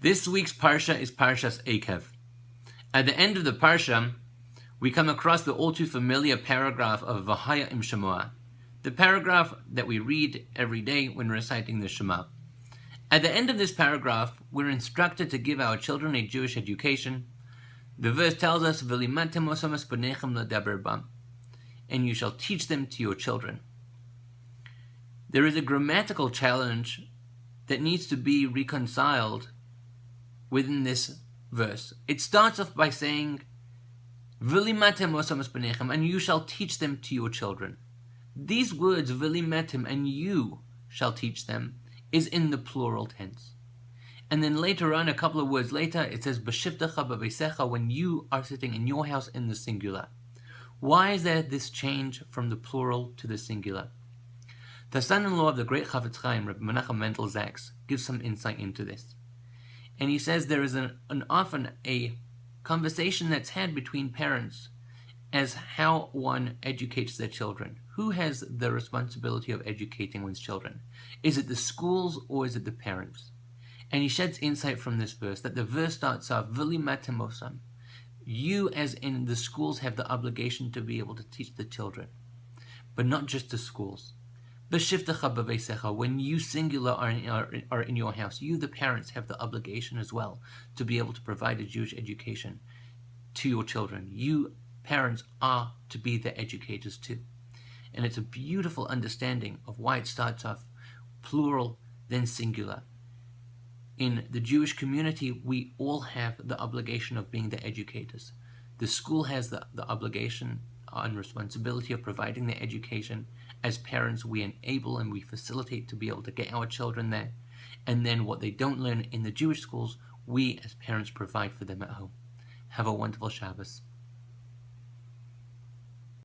This week's Parsha is Parshat Eikev. At the end of the Parsha, we come across the all too familiar paragraph of V'haya im Shemoah, the paragraph that we read every day when reciting the Shema. At the end of this paragraph, we're instructed to give our children a Jewish education. The verse tells us, "V'limatem osam es bnechem ledaber bam," and you shall teach them to your children. There is a grammatical challenge that needs to be reconciled within this verse. It starts off by saying, "V'limatem osam es bnechem," and you shall teach them to your children. These words, "v'limatem" and "you shall teach them," is in the plural tense. And then later on, a couple of words later, it says, "B'shivtecha b'veisecha," when you are sitting in your house in the singular. Why is there this change from the plural to the singular? The son-in-law of the great Chafetz Chaim, Rabbi Menachem Mendel Zaks, gives some insight into this. And he says there is often a conversation that's had between parents as how one educates their children. Who has the responsibility of educating one's children? Is it the schools or is it the parents? And he sheds insight from this verse, that the verse starts off, "V'limatem osam." You, as in the schools, have the obligation to be able to teach the children. But not just the schools. B'shivtecha b'veisecha, when you singular are in your house, you, the parents, have the obligation as well to be able to provide a Jewish education to your children. You, parents, are to be the educators too. And it's a beautiful understanding of why it starts off plural, then singular. In the Jewish community, we all have the obligation of being the educators. The school has the obligation and responsibility of providing the education. As parents, we enable and we facilitate to be able to get our children there. And then what they don't learn in the Jewish schools, we as parents provide for them at home. Have a wonderful Shabbos.